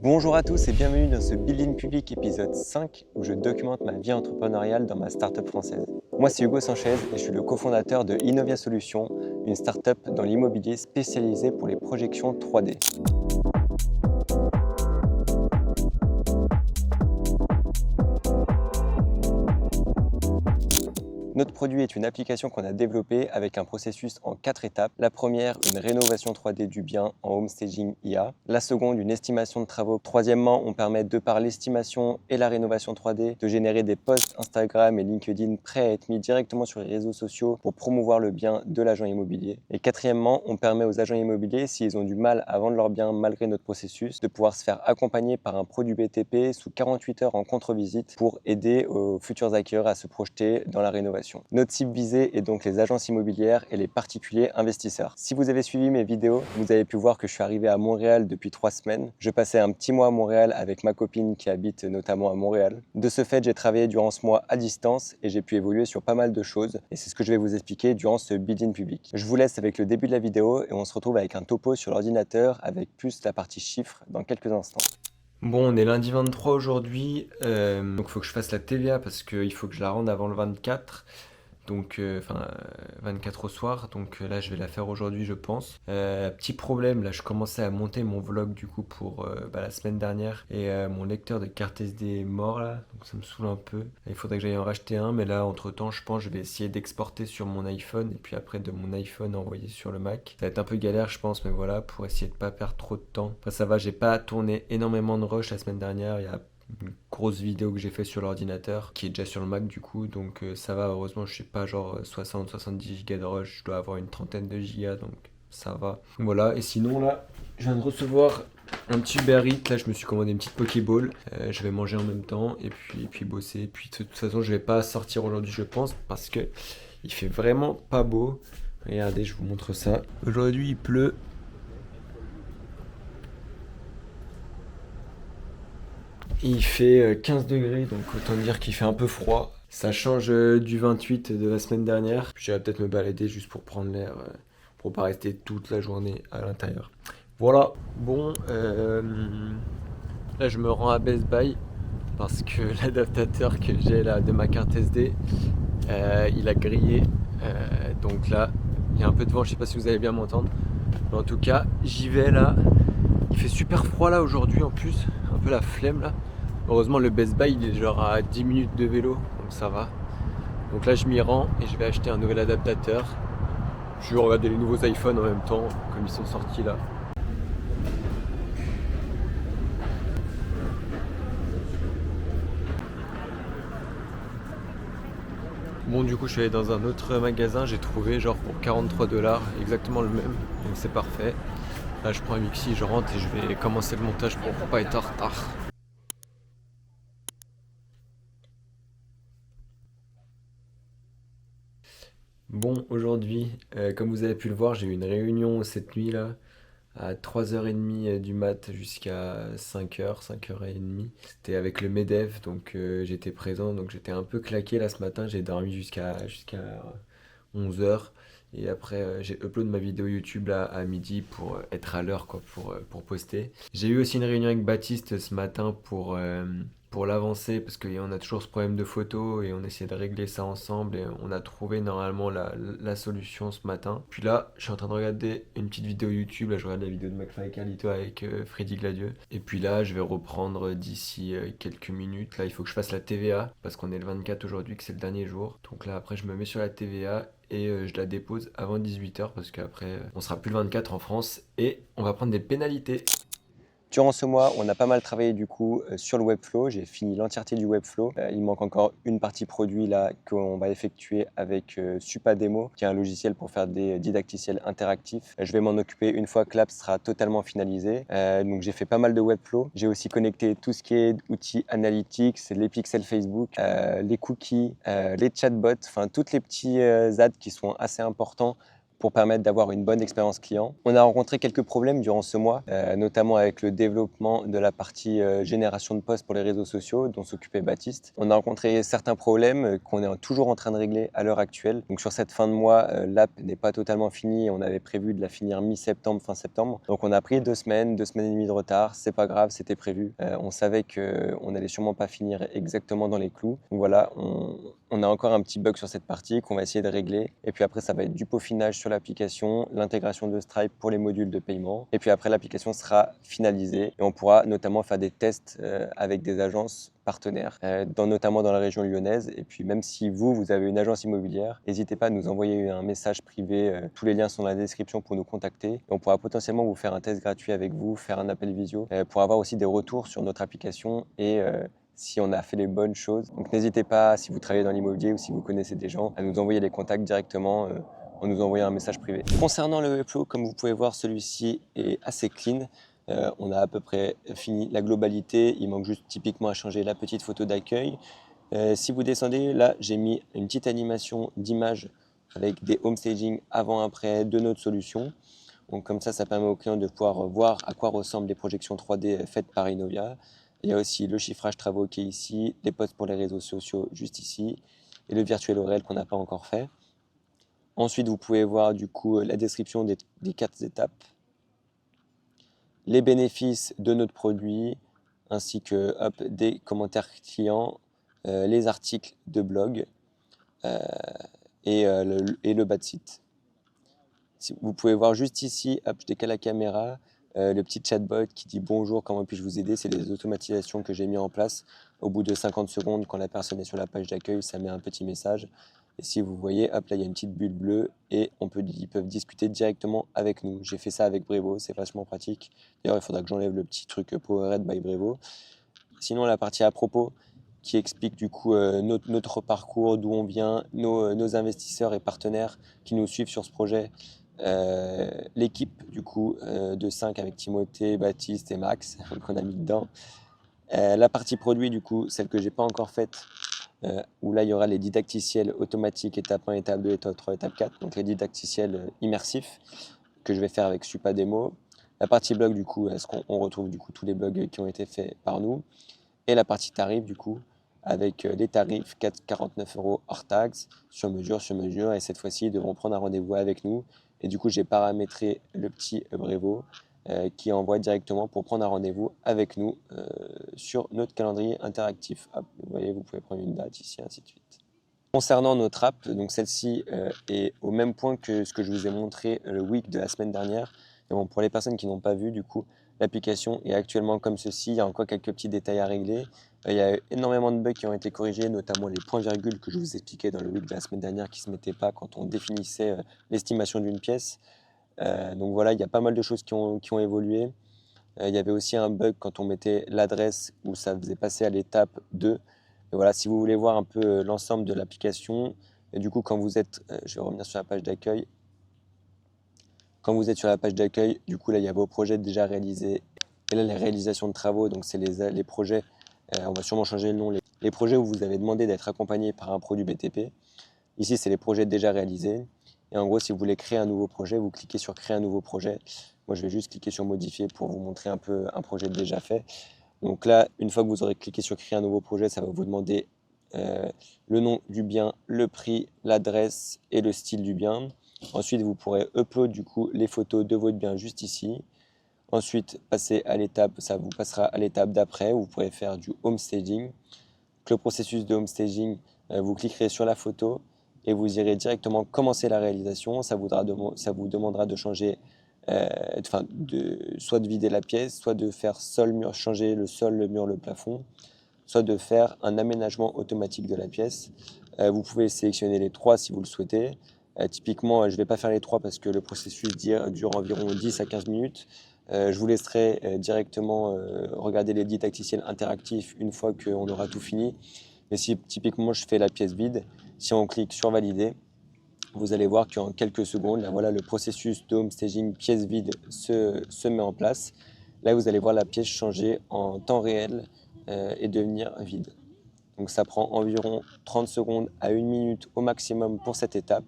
Bonjour à tous et bienvenue dans ce Building Public épisode 5 où je documente ma vie entrepreneuriale dans ma startup française. Moi c'est Hugo Sanchez et je suis le cofondateur de Innovia Solutions, une startup dans l'immobilier spécialisée pour les projections 3D. Notre produit est une application qu'on a développée avec un processus en 4 étapes. La première, une rénovation 3D du bien en home staging IA. La seconde, une estimation de travaux. Troisièmement, on permet de par l'estimation et la rénovation 3D de générer des posts Instagram et LinkedIn prêts à être mis directement sur les réseaux sociaux pour promouvoir le bien de l'agent immobilier. Et quatrièmement, on permet aux agents immobiliers, s'ils ont du mal à vendre leur bien malgré notre processus, de pouvoir se faire accompagner par un produit BTP sous 48 heures en contre-visite pour aider aux futurs acquéreurs à se projeter dans la rénovation. Notre cible visée est donc les agences immobilières et les particuliers investisseurs. Si vous avez suivi mes vidéos, vous avez pu voir que je suis arrivé à Montréal depuis 3 semaines. Je passais un petit mois à Montréal avec ma copine qui habite notamment à Montréal. De ce fait, j'ai travaillé durant ce mois à distance et j'ai pu évoluer sur pas mal de choses. Et c'est ce que je vais vous expliquer durant ce Building Public. Je vous laisse avec le début de la vidéo et on se retrouve avec un topo sur l'ordinateur avec plus la partie chiffres dans quelques instants. Bon, on est lundi 23 aujourd'hui, donc il faut que je fasse la TVA parce qu'il faut que je la rende avant le 24, donc 24 au soir, donc là je vais la faire aujourd'hui je pense. Petit problème, là je commençais à monter mon vlog du coup pour la semaine dernière et mon lecteur de carte SD est mort là, donc ça me saoule un peu. Il faudrait que j'aille en racheter un, mais là entre temps je pense je vais essayer d'exporter sur mon iPhone et puis après de mon iPhone envoyer sur le Mac. Ça va être un peu galère je pense, mais voilà, pour essayer de pas perdre trop de temps. Après ça va, j'ai pas tourné énormément de rush la semaine dernière, il y a une grosse vidéo que j'ai fait sur l'ordinateur qui est déjà sur le Mac du coup, donc ça va, heureusement je suis pas genre 60-70 gigas de rush, je dois avoir une trentaine de gigas, donc ça va. Voilà, et sinon là je viens de recevoir un petit Uber Eats, là je me suis commandé une petite Pokéball, je vais manger en même temps et puis bosser, et puis de toute façon je vais pas sortir aujourd'hui je pense parce que il fait vraiment pas beau. Regardez, je vous montre ça. Aujourd'hui il pleut. Il fait 15 degrés, donc autant dire qu'il fait un peu froid. Ça change du 28 de la semaine dernière. Puis j'irai peut-être me balader juste pour prendre l'air, pour pas rester toute la journée à l'intérieur. Voilà, bon, là je me rends à Best Buy parce que l'adaptateur que j'ai là de ma carte SD, il a grillé. Donc là, il y a un peu de vent, je sais pas si vous allez bien m'entendre. Mais en tout cas, j'y vais là. Il fait super froid là aujourd'hui en plus, un peu la flemme là. Heureusement le Best Buy il est genre à 10 minutes de vélo, donc ça va. Donc là je m'y rends et je vais acheter un nouvel adaptateur. Je vais regarder les nouveaux iPhones en même temps, comme ils sont sortis là. Bon du coup je suis allé dans un autre magasin, j'ai trouvé genre pour 43$, exactement le même, donc c'est parfait. Là je prends un mixi, je rentre et je vais commencer le montage pour pas être en retard. Bon, aujourd'hui, comme vous avez pu le voir, j'ai eu une réunion cette nuit là, à 3h30 du mat jusqu'à 5h, 5h30. C'était avec le MEDEV, donc j'étais présent, donc j'étais un peu claqué là ce matin, j'ai dormi jusqu'à 11h. Et après, j'ai upload ma vidéo YouTube là à midi pour être à l'heure quoi, pour poster. J'ai eu aussi une réunion avec Baptiste ce matin pour l'avancer parce qu'on a toujours ce problème de photo et on essaie de régler ça ensemble et on a trouvé normalement la solution ce matin. Puis là, je suis en train de regarder une petite vidéo YouTube, là je regarde la vidéo de McFly et Carlito avec Freddy Gladieux. Et puis là, je vais reprendre d'ici quelques minutes. Là, il faut que je fasse la TVA parce qu'on est le 24 aujourd'hui, que c'est le dernier jour. Donc là, après, je me mets sur la TVA et je la dépose avant 18h parce qu'après, on sera plus le 24 en France et on va prendre des pénalités. Durant ce mois, on a pas mal travaillé du coup sur le Webflow. J'ai fini l'entièreté du Webflow. Il manque encore une partie produit là qu'on va effectuer avec Supademo, qui est un logiciel pour faire des didacticiels interactifs. Je vais m'en occuper une fois que l'app sera totalement finalisée. Donc j'ai fait pas mal de Webflow. J'ai aussi connecté tout ce qui est outils analytics, les pixels Facebook, les cookies, les chatbots, enfin toutes les petits ads qui sont assez importants pour permettre d'avoir une bonne expérience client. On a rencontré quelques problèmes durant ce mois, notamment avec le développement de la partie génération de posts pour les réseaux sociaux dont s'occupait Baptiste. On a rencontré certains problèmes qu'on est toujours en train de régler à l'heure actuelle. Donc sur cette fin de mois, l'app n'est pas totalement finie. On avait prévu de la finir mi-septembre, fin septembre. Donc on a pris 2 semaines et demie de retard. C'est pas grave, c'était prévu. On savait qu'on n'allait sûrement pas finir exactement dans les clous. Donc voilà, on a encore un petit bug sur cette partie qu'on va essayer de régler. Et puis après, ça va être du peaufinage sur l'application, l'intégration de Stripe pour les modules de paiement. Et puis après, l'application sera finalisée et on pourra notamment faire des tests avec des agences partenaires, notamment dans la région lyonnaise. Et puis même si vous avez une agence immobilière, n'hésitez pas à nous envoyer un message privé. Tous les liens sont dans la description pour nous contacter. Et on pourra potentiellement vous faire un test gratuit avec vous, faire un appel visio pour avoir aussi des retours sur notre application et si on a fait les bonnes choses. Donc n'hésitez pas, si vous travaillez dans l'immobilier ou si vous connaissez des gens, à nous envoyer les contacts directement en nous envoyant un message privé. Concernant le Webflow, comme vous pouvez voir, celui-ci est assez clean. On a à peu près fini la globalité. Il manque juste typiquement à changer la petite photo d'accueil. Si vous descendez, là, j'ai mis une petite animation d'image avec des home staging avant-après de notre solution. Donc comme ça permet aux clients de pouvoir voir à quoi ressemblent les projections 3D faites par Innovia. Il y a aussi le chiffrage travaux qui est ici, les posts pour les réseaux sociaux juste ici, et le virtuel au réel qu'on n'a pas encore fait. Ensuite, vous pouvez voir du coup la description des 4 étapes, les bénéfices de notre produit, ainsi que des commentaires clients, les articles de blog et le bas de site. Vous pouvez voir juste ici, je décale la caméra, le petit chatbot qui dit bonjour, comment puis-je vous aider. C'est des automatisations que j'ai mis en place. Au bout de 50 secondes, quand la personne est sur la page d'accueil, ça met un petit message. Et si vous voyez, là il y a une petite bulle bleue et ils peuvent discuter directement avec nous. J'ai fait ça avec Brevo, c'est vachement pratique. D'ailleurs, il faudra que j'enlève le petit truc Powered by Brevo. Sinon, la partie à propos qui explique du coup notre parcours, d'où on vient, nos investisseurs et partenaires qui nous suivent sur ce projet. L'équipe du coup de 5 avec Timothée, Baptiste et Max qu'on a mis dedans. La partie produit du coup, celle que j'ai pas encore faite, où là il y aura les didacticiels automatiques étape 1, étape 2, étape 3, étape 4, donc les didacticiels immersifs que je vais faire avec Supademo. La partie blog du coup, est-ce qu'on retrouve du coup tous les blogs qui ont été faits par nous, et la partie tarif du coup avec les tarifs 49 € hors taxes, sur mesure, et cette fois-ci ils devront prendre un rendez-vous avec nous. Et du coup, j'ai paramétré le petit Brevo qui envoie directement pour prendre un rendez-vous avec nous sur notre calendrier interactif. Hop, vous voyez, vous pouvez prendre une date ici, ainsi de suite. Concernant notre app, donc celle-ci est au même point que ce que je vous ai montré le week de la semaine dernière. Et bon, pour les personnes qui n'ont pas vu, du coup, l'application est actuellement comme ceci. Il y a encore quelques petits détails à régler. Il y a énormément de bugs qui ont été corrigés, notamment les points-virgules que je vous expliquais dans le week de la semaine dernière qui ne se mettaient pas quand on définissait l'estimation d'une pièce. Donc voilà, il y a pas mal de choses qui ont évolué. Il y avait aussi un bug quand on mettait l'adresse où ça faisait passer à l'étape 2. Et voilà, si vous voulez voir un peu l'ensemble de l'application, et du coup, quand vous êtes, je vais revenir sur la page d'accueil. Quand vous êtes sur la page d'accueil, du coup, là, il y a vos projets déjà réalisés. Et là, les réalisations de travaux, donc c'est les projets, on va sûrement changer le nom, les projets où vous avez demandé d'être accompagné par un produit BTP. Ici, c'est les projets déjà réalisés. Et en gros, si vous voulez créer un nouveau projet, vous cliquez sur créer un nouveau projet. Moi, je vais juste cliquer sur modifier pour vous montrer un peu un projet déjà fait. Donc là, une fois que vous aurez cliqué sur créer un nouveau projet, ça va vous demander le nom du bien, le prix, l'adresse et le style du bien. Ensuite, vous pourrez upload du coup les photos de votre bien juste ici. Ensuite, ça vous passera à l'étape d'après où vous pourrez faire du home staging. Le processus de home staging, vous cliquerez sur la photo et vous irez directement commencer la réalisation. Ça vous demandera de changer, soit de vider la pièce, soit de faire sol-mur, changer le sol, le mur, le plafond, soit de faire un aménagement automatique de la pièce. Vous pouvez sélectionner les 3 si vous le souhaitez. Typiquement, je ne vais pas faire les 3 parce que le processus dure environ 10 à 15 minutes. Je vous laisserai directement regarder les didacticiels interactifs une fois qu'on aura tout fini. Mais si typiquement je fais la pièce vide, si on clique sur valider, vous allez voir qu'en quelques secondes, là, voilà, le processus de home staging pièce vide se met en place. Là, vous allez voir la pièce changer en temps réel et devenir vide. Donc ça prend environ 30 secondes à 1 minute au maximum pour cette étape.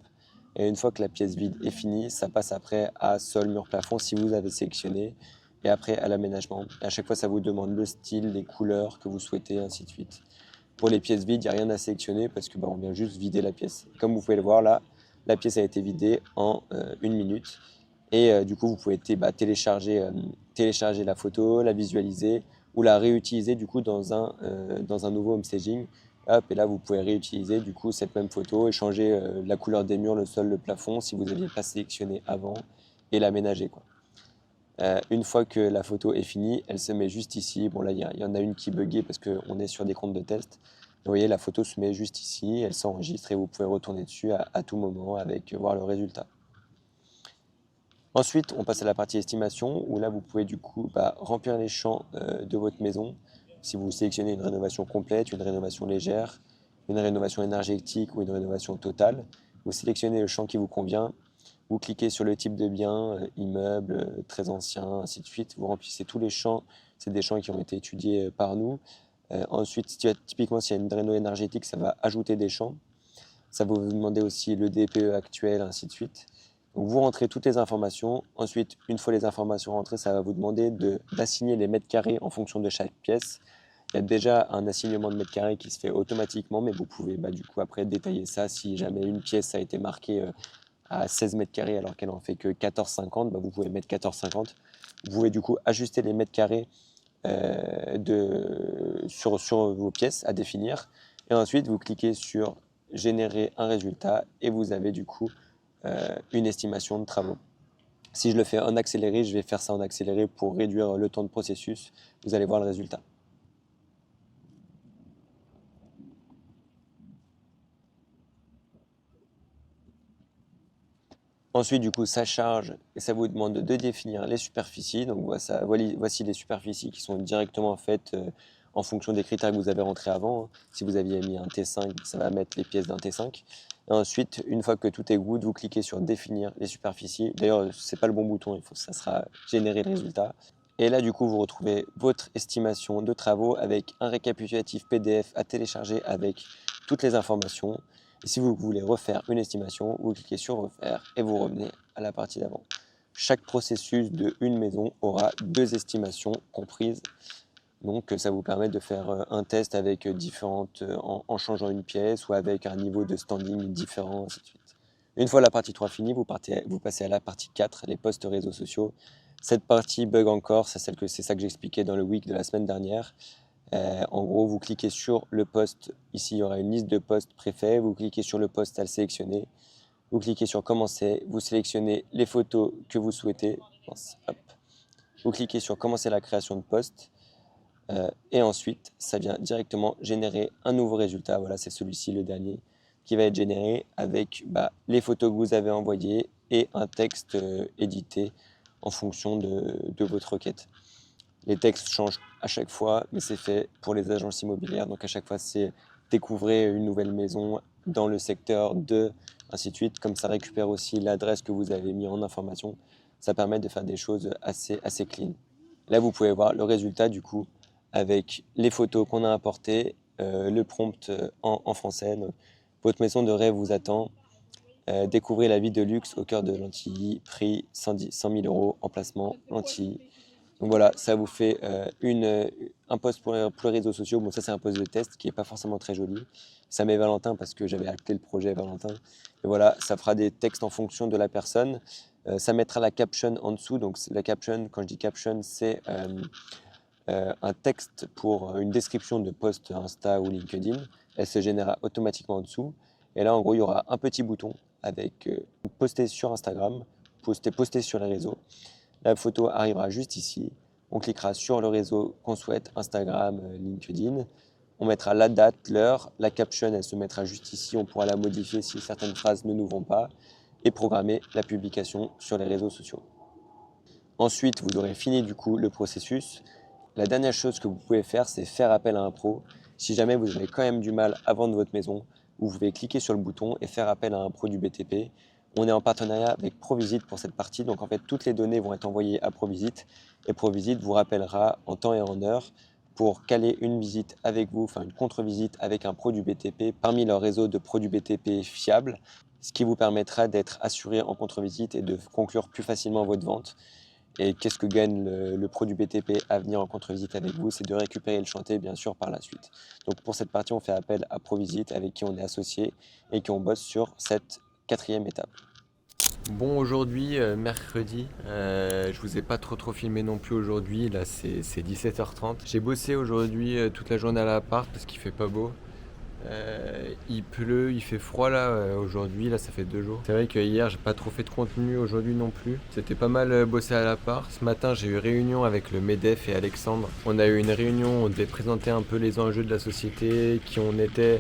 Et une fois que la pièce vide est finie, ça passe après à sol, mur, plafond si vous avez sélectionné, et après à l'aménagement. Et à chaque fois, ça vous demande le style, les couleurs que vous souhaitez, ainsi de suite. Pour les pièces vides, il n'y a rien à sélectionner parce que on vient juste vider la pièce. Comme vous pouvez le voir là, la pièce a été vidée en 1 minute. Et du coup, vous pouvez télécharger la photo, la visualiser ou la réutiliser du coup dans un nouveau home staging. Hop, et là, vous pouvez réutiliser du coup cette même photo et changer la couleur des murs, le sol, le plafond si vous n'aviez pas sélectionné avant et l'aménager, quoi. Une fois que la photo est finie, elle se met juste ici. Bon, là, il y en a une qui buguait parce qu'on est sur des comptes de test. Vous voyez, la photo se met juste ici, elle s'enregistre et vous pouvez retourner dessus à tout moment avec voir le résultat. Ensuite, on passe à la partie estimation où là, vous pouvez du coup remplir les champs de votre maison. Si vous sélectionnez une rénovation complète, une rénovation légère, une rénovation énergétique ou une rénovation totale, vous sélectionnez le champ qui vous convient. Vous cliquez sur le type de bien, immeuble, très ancien, ainsi de suite. Vous remplissez tous les champs. C'est des champs qui ont été étudiés par nous. Ensuite, typiquement, s'il y a une réno énergétique, ça va ajouter des champs. Ça va vous demander aussi le DPE actuel, ainsi de suite. Donc, vous rentrez toutes les informations. Ensuite, une fois les informations rentrées, ça va vous demander d'assigner les mètres carrés en fonction de chaque pièce. Il y a déjà un assignement de mètres carrés qui se fait automatiquement, mais vous pouvez du coup après détailler ça si jamais une pièce a été marquée à 16 mètres carrés alors qu'elle en fait que 14,50, vous pouvez mettre 14,50. Vous pouvez du coup ajuster les mètres carrés sur vos pièces à définir. Et ensuite, vous cliquez sur générer un résultat et vous avez du coup une estimation de travaux. Si je le fais en accéléré, je vais faire ça en accéléré pour réduire le temps de processus. Vous allez voir le résultat. Ensuite, du coup, ça charge et ça vous demande de définir les superficies. Donc, voici les superficies qui sont directement faites en fonction des critères que vous avez rentrés avant. Si vous aviez mis un T5, ça va mettre les pièces d'un T5. Et ensuite, une fois que tout est good, vous cliquez sur définir les superficies. D'ailleurs, ce n'est pas le bon bouton, ça sera générer le résultat. Et là, du coup, vous retrouvez votre estimation de travaux avec un récapitulatif PDF à télécharger avec toutes les informations. Et si vous voulez refaire une estimation, vous cliquez sur refaire et vous revenez à la partie d'avant. Chaque processus de une maison aura 2 estimations comprises. Donc ça vous permet de faire un test avec en changeant une pièce ou avec un niveau de standing différent, ainsi de suite. Une fois la partie 3 finie, vous passez à la partie 4, les posts réseaux sociaux. Cette partie bug encore, c'est ça que j'expliquais dans le week de la semaine dernière. En gros, vous cliquez sur le post. Ici, il y aura une liste de posts préfets. Vous cliquez sur le post à le sélectionner. Vous cliquez sur commencer. Vous sélectionnez les photos que vous souhaitez. Hop. Vous cliquez sur commencer la création de post. Et ensuite, ça vient directement générer un nouveau résultat. Voilà, c'est celui-ci, le dernier, qui va être généré avec les photos que vous avez envoyées et un texte édité en fonction de votre requête. Les textes changent à chaque fois, mais c'est fait pour les agences immobilières. Donc à chaque fois, c'est découvrez une nouvelle maison dans le secteur de, ainsi de suite. Comme ça récupère aussi l'adresse que vous avez mis en information. Ça permet de faire des choses assez clean. Là, vous pouvez voir le résultat du coup avec les photos qu'on a importées, le prompt en français. Donc, votre maison de rêve vous attend. Découvrez la vie de luxe au cœur de Lantilly, prix 100 000 euros, emplacement Lantilly. Donc voilà, ça vous fait un post pour les réseaux sociaux. Bon, ça, c'est un post de test qui n'est pas forcément très joli. Ça met Valentin parce que j'avais acté le projet Valentin. Et voilà, ça fera des textes en fonction de la personne. Ça mettra la caption en dessous. Donc la caption, quand je dis caption, c'est un texte pour une description de post Insta ou LinkedIn. Elle se générera automatiquement en dessous. Et là, en gros, il y aura un petit bouton avec poster sur Instagram, poster sur les réseaux. La photo arrivera juste ici. On cliquera sur le réseau qu'on souhaite, Instagram, LinkedIn. On mettra la date, l'heure. La caption, elle se mettra juste ici. On pourra la modifier si certaines phrases ne nous vont pas. Et programmer la publication sur les réseaux sociaux. Ensuite, vous aurez fini du coup le processus. La dernière chose que vous pouvez faire, c'est faire appel à un pro. Si jamais vous avez quand même du mal à vendre votre maison, vous pouvez cliquer sur le bouton et faire appel à un pro du BTP. On est en partenariat avec Provisit pour cette partie. Donc en fait, toutes les données vont être envoyées à Provisit et Provisit vous rappellera en temps et en heure pour caler une visite avec vous, enfin une contre-visite avec un pro du BTP parmi leur réseau de pros du BTP fiables. ce qui vous permettra d'être assuré en contre-visite et de conclure plus facilement votre vente. Et qu'est-ce que gagne le produit BTP à venir en contre-visite avec vous? C'est de récupérer le chantier, bien sûr, par la suite. Donc pour cette partie, on fait appel à ProVisite, avec qui on est associé et qui on bosse sur cette 4e étape. Bon, aujourd'hui, mercredi, je vous ai pas trop filmé non plus aujourd'hui, là c'est 17h30. J'ai bossé aujourd'hui toute la journée à l'appart parce qu'il fait pas beau. Il pleut, il fait froid là aujourd'hui, là ça fait 2 jours. C'est vrai que hier j'ai pas trop fait de contenu, aujourd'hui non plus. C'était pas mal bossé à l'appart. Ce matin j'ai eu réunion avec le MEDEF et Alexandre. On a eu une réunion, on devait présenter un peu les enjeux de la société, qui on était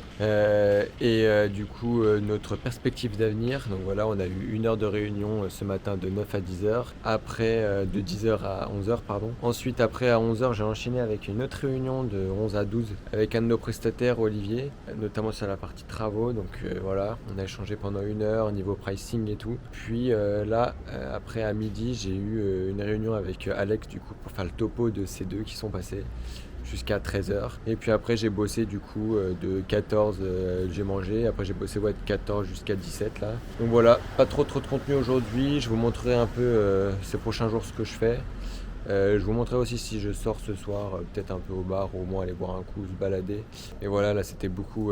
du coup notre perspective d'avenir. Donc voilà, on a eu 1 heure de réunion ce matin de 9 à 10h. Après de 10h à 11h pardon. Ensuite après à 11h j'ai enchaîné avec une autre réunion de 11 à 12 avec un de nos prestataires, Olivier, notamment sur la partie travaux. Donc voilà, on a échangé pendant 1 heure au niveau pricing et tout. Puis après à midi, j'ai eu une réunion avec Alex du coup pour faire le topo de ces deux qui sont passés jusqu'à 13h. Et puis après j'ai bossé du coup de 14, j'ai mangé. Après j'ai bossé de 14 jusqu'à 17 là. Donc voilà, pas trop de contenu aujourd'hui. Je vous montrerai un peu ces prochains jours ce que je fais. Je vous montrerai aussi si je sors ce soir, peut-être un peu au bar, ou au moins aller boire un coup, se balader. Et voilà, là c'était beaucoup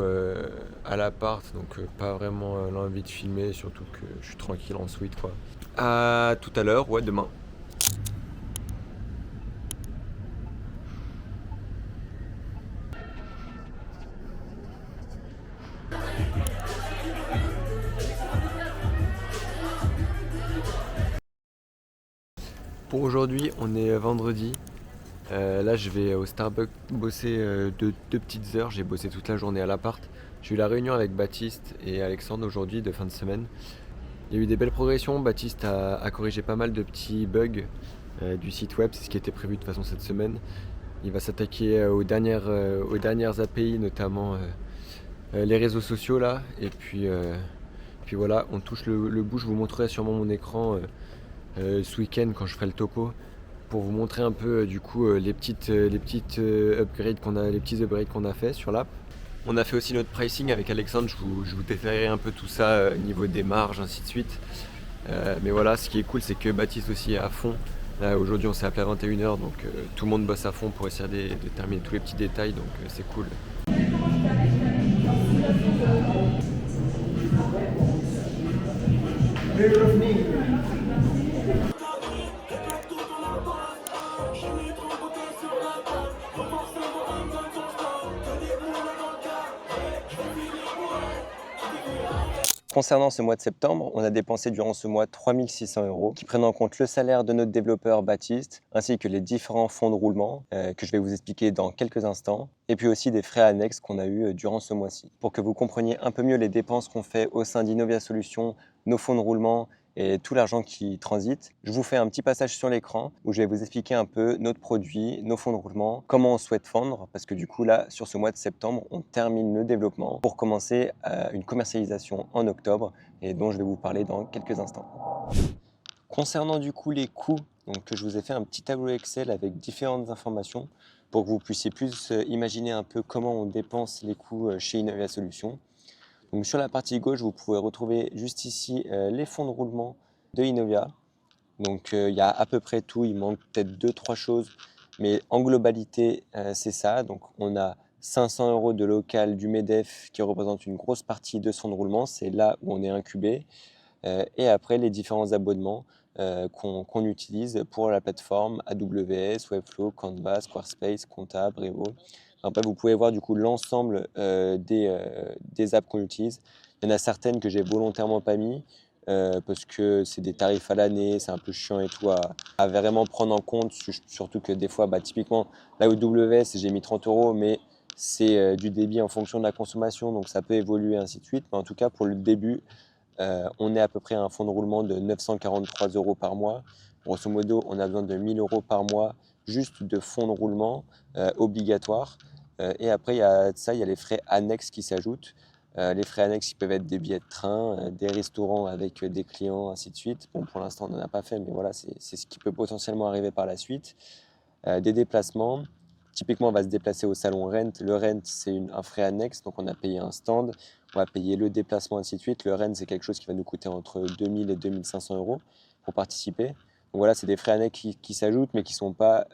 à l'appart, donc pas vraiment l'envie de filmer, surtout que je suis tranquille en suite quoi. À tout à l'heure, ouais, demain. Pour aujourd'hui, on est vendredi. Là, je vais au Starbucks bosser 2 petites heures. J'ai bossé toute la journée à l'appart. J'ai eu la réunion avec Baptiste et Alexandre aujourd'hui de fin de semaine. Il y a eu des belles progressions. Baptiste a corrigé pas mal de petits bugs du site web. C'est ce qui était prévu de toute façon cette semaine. Il va s'attaquer aux dernières API, notamment les réseaux sociaux là. Et puis voilà, on touche le bout. Je vous montrerai sûrement mon écran ce week-end quand je ferai le topo, pour vous montrer un peu du coup les petites upgrades les petits upgrades qu'on a fait sur l'app. On a fait aussi notre pricing avec Alexandre, je vous détaillerai un peu tout ça niveau des marges, ainsi de suite. Mais voilà, ce qui est cool, c'est que Baptiste aussi est à fond. Là aujourd'hui on s'est appelé à 21h, donc tout le monde bosse à fond pour essayer de terminer tous les petits détails, donc c'est cool. Concernant ce mois de septembre, on a dépensé durant ce mois 3 600 €, qui prennent en compte le salaire de notre développeur Baptiste, ainsi que les différents fonds de roulement que je vais vous expliquer dans quelques instants, et puis aussi des frais annexes qu'on a eu durant ce mois-ci. Pour que vous compreniez un peu mieux les dépenses qu'on fait au sein d'Innovia Solutions, nos fonds de roulement et tout l'argent qui transite, je vous fais un petit passage sur l'écran où je vais vous expliquer un peu notre produit, nos fonds de roulement, comment on souhaite vendre, parce que du coup là, sur ce mois de septembre, on termine le développement pour commencer une commercialisation en octobre et dont je vais vous parler dans quelques instants. Concernant du coup les coûts, donc je vous ai fait un petit tableau Excel avec différentes informations pour que vous puissiez plus imaginer un peu comment on dépense les coûts chez Innovia Solutions. Donc sur la partie gauche, vous pouvez retrouver juste ici les fonds de roulement de Innovia. Donc il y a à peu près tout, il manque peut-être 2-3 choses, mais en globalité c'est ça. Donc on a 500 € de local du MEDEF qui représente une grosse partie de ce fonds de roulement, c'est là où on est incubé. Et après les différents abonnements qu'on utilise pour la plateforme AWS, Webflow, Canva, Squarespace, Compta, Brevo. Après, vous pouvez voir du coup l'ensemble des apps qu'on utilise. Il y en a certaines que j'ai volontairement pas mis parce que c'est des tarifs à l'année, c'est un peu chiant et tout à vraiment prendre en compte. Surtout que des fois, typiquement, la AWS, j'ai mis 30 €, mais c'est du débit en fonction de la consommation, donc ça peut évoluer ainsi de suite. Mais en tout cas, pour le début, on est à peu près à un fonds de roulement de 943 € par mois. Grosso modo, on a besoin de 1 000 € par mois juste de fonds de roulement obligatoires. Et après, il y a les frais annexes qui s'ajoutent. Les frais annexes, ils peuvent être des billets de train, des restaurants avec des clients, ainsi de suite. Bon, pour l'instant, on n'en a pas fait, mais voilà, c'est ce qui peut potentiellement arriver par la suite. Des déplacements, Typiquement, on va se déplacer au salon Rent. Le Rent, c'est un frais annexe, donc on a payé un stand, on va payer le déplacement, ainsi de suite. Le Rent, c'est quelque chose qui va nous coûter entre 2000 et 2500 euros pour participer. Donc voilà, c'est des frais annexes qui s'ajoutent, mais qui sont pas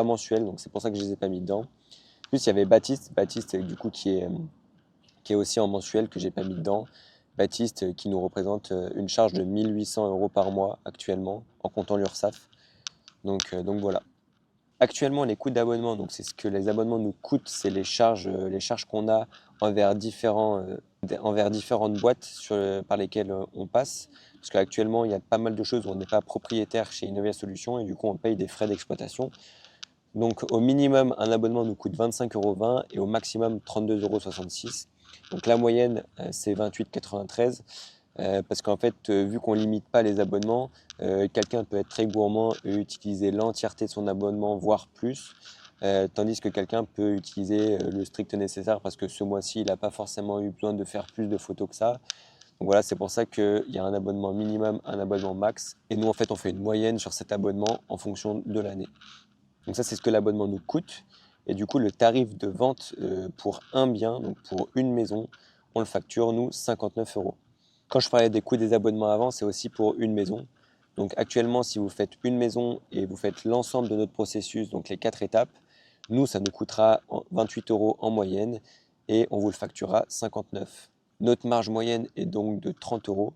mensuels, donc c'est pour ça que je les ai pas mis dedans. En plus, il y avait Baptiste du coup qui est aussi en mensuel que j'ai pas mis dedans. Baptiste qui nous représente une charge de 1800 euros par mois actuellement en comptant l'URSSAF. Donc voilà. Actuellement, les coûts d'abonnement, donc c'est ce que les abonnements nous coûtent, c'est les charges qu'on a envers différentes boîtes par lesquelles on passe. Parce qu'actuellement, il y a pas mal de choses où on n'est pas propriétaire chez Innovia Solutions et du coup, on paye des frais d'exploitation. Donc au minimum, un abonnement nous coûte 25,20 € et au maximum 32,66 €. Donc la moyenne, c'est 28,93 €. Parce qu'en fait, vu qu'on ne limite pas les abonnements, quelqu'un peut être très gourmand et utiliser l'entièreté de son abonnement, voire plus. Tandis que quelqu'un peut utiliser le strict nécessaire parce que ce mois-ci, il n'a pas forcément eu besoin de faire plus de photos que ça. Donc voilà, c'est pour ça qu'il y a un abonnement minimum, un abonnement max. Et nous, en fait, on fait une moyenne sur cet abonnement en fonction de l'année. Donc ça, c'est ce que l'abonnement nous coûte. Et du coup, le tarif de vente pour un bien, donc pour une maison, on le facture, nous, 59 €. Quand je parlais des coûts des abonnements avant, c'est aussi pour une maison. Donc actuellement, si vous faites une maison et vous faites l'ensemble de notre processus, donc les 4 étapes, nous, ça nous coûtera 28 € en moyenne et on vous le facturera 59 €. Notre marge moyenne est donc de 30 €.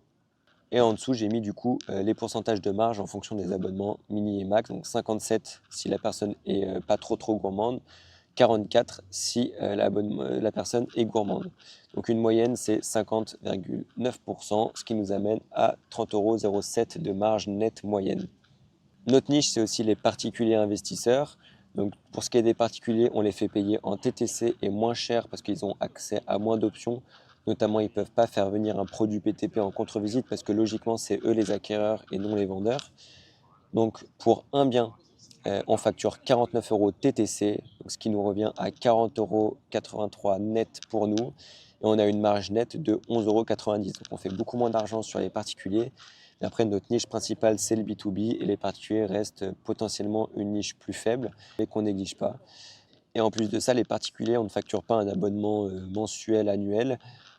Et en dessous, j'ai mis du coup les pourcentages de marge en fonction des abonnements mini et max. Donc 57 si la personne est pas trop gourmande, 44 si la personne est gourmande. Donc une moyenne, c'est 50,9%, ce qui nous amène à 30,07 € de marge nette moyenne. Notre niche, c'est aussi les particuliers investisseurs. Donc pour ce qui est des particuliers, on les fait payer en TTC et moins cher parce qu'ils ont accès à moins d'options. Notamment, ils ne peuvent pas faire venir un produit PTP en contre-visite parce que logiquement, c'est eux les acquéreurs et non les vendeurs. Donc pour un bien, on facture 49 € TTC, donc ce qui nous revient à 40,83 € net pour nous. Et on a une marge nette de 11,90 €. Donc on fait beaucoup moins d'argent sur les particuliers. Et après, notre niche principale, c'est le B2B et les particuliers restent potentiellement une niche plus faible, mais qu'on néglige pas. Et en plus de ça, les particuliers, on ne facture pas un abonnement mensuel, annuel.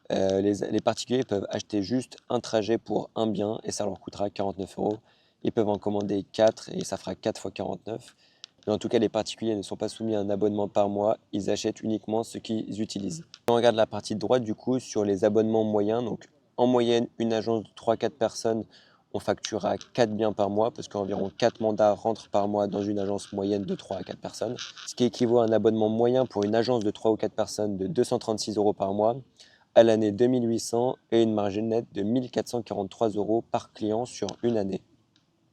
Les particuliers peuvent acheter juste un trajet pour un bien et ça leur coûtera 49 €. Ils peuvent en commander 4 et ça fera 4 fois 49. Mais en tout cas, les particuliers ne sont pas soumis à un abonnement par mois, ils achètent uniquement ce qu'ils utilisent. On regarde la partie droite du coup sur les abonnements moyens. Donc en moyenne, une agence de 3-4 personnes, on facturera 4 biens par mois parce qu'environ 4 mandats rentrent par mois dans une agence moyenne de 3 à 4 personnes. Ce qui équivaut à un abonnement moyen pour une agence de 3 ou 4 personnes de 236 € par mois à l'année 2800 et une marge nette de 1443 € par client sur une année.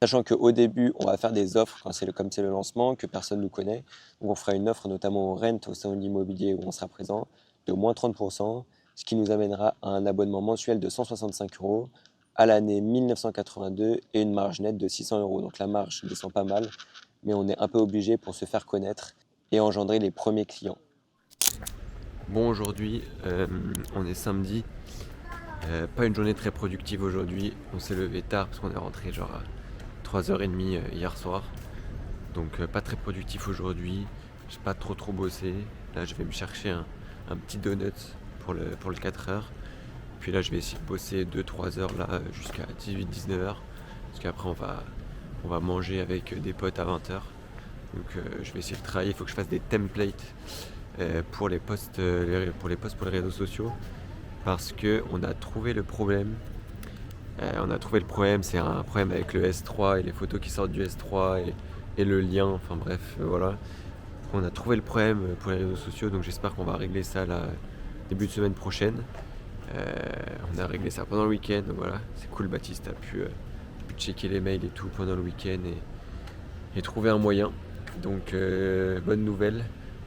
Sachant qu'au début, on va faire des offres comme c'est le lancement, que personne ne nous connaît. Donc on fera une offre notamment au Rent, au salon de l'immobilier où on sera présent, de moins 30%, ce qui nous amènera à un abonnement mensuel de 165 € à l'année 1982 et une marge nette de 600 €. Donc la marge descend pas mal, mais on est un peu obligé pour se faire connaître et engendrer les premiers clients. Bon, aujourd'hui, on est samedi. Pas une journée très productive aujourd'hui. On s'est levé tard parce qu'on est rentré genre à 3h30 hier soir. Donc pas très productif aujourd'hui. J'ai pas trop bossé. Là, je vais me chercher un petit donut pour le 4h. Puis là, je vais essayer de bosser 2-3 heures là jusqu'à 18-19h. Parce qu'après, on va manger avec des potes à 20h. Donc je vais essayer de travailler. Il faut que je fasse des templates pour les posts pour les réseaux sociaux. Parce qu'on a trouvé le problème. C'est un problème avec le S3 et les photos qui sortent du S3 et le lien, enfin bref, voilà. On a trouvé le problème pour les réseaux sociaux, donc j'espère qu'on va régler ça là, début de semaine prochaine. On a réglé ça pendant le week-end, donc voilà, c'est cool, Baptiste a pu checker les mails et tout pendant le week-end et trouver un moyen. Donc bonne nouvelle.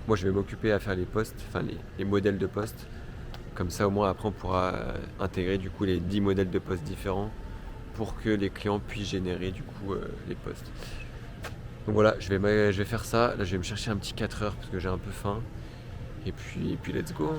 Moi je vais m'occuper à faire les posts, enfin les modèles de posts. Comme ça, au moins, après, on pourra intégrer du coup les 10 modèles de posts différents pour que les clients puissent générer du coup les posts. Donc voilà, je vais faire ça. Là, je vais me chercher un petit 4 heures parce que j'ai un peu faim. Et puis let's go.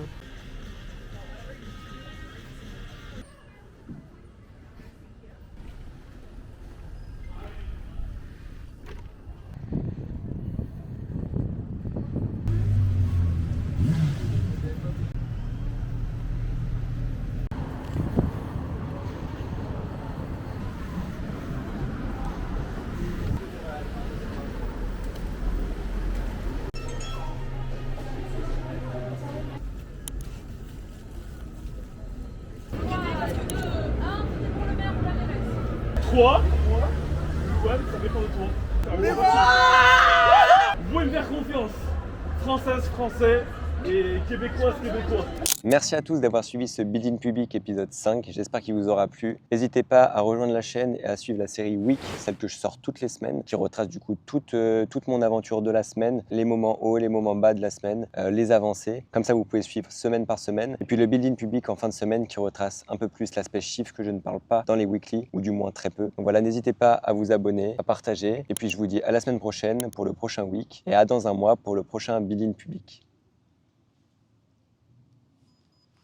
Québécois. Ouais, mais ça dépend de toi. Vous pouvez me faire confiance. Française, français et québécoise, québécois. Merci à tous d'avoir suivi ce Build in Public épisode 5, j'espère qu'il vous aura plu. N'hésitez pas à rejoindre la chaîne et à suivre la série Week, celle que je sors toutes les semaines, qui retrace du coup toute mon aventure de la semaine, les moments hauts, les moments bas de la semaine, les avancées. Comme ça vous pouvez suivre semaine par semaine. Et puis le Build in Public en fin de semaine qui retrace un peu plus l'aspect chiffre que je ne parle pas dans les weekly, ou du moins très peu. Donc voilà, n'hésitez pas à vous abonner, à partager. Et puis je vous dis à la semaine prochaine pour le prochain Week et à dans un mois pour le prochain Build in Public.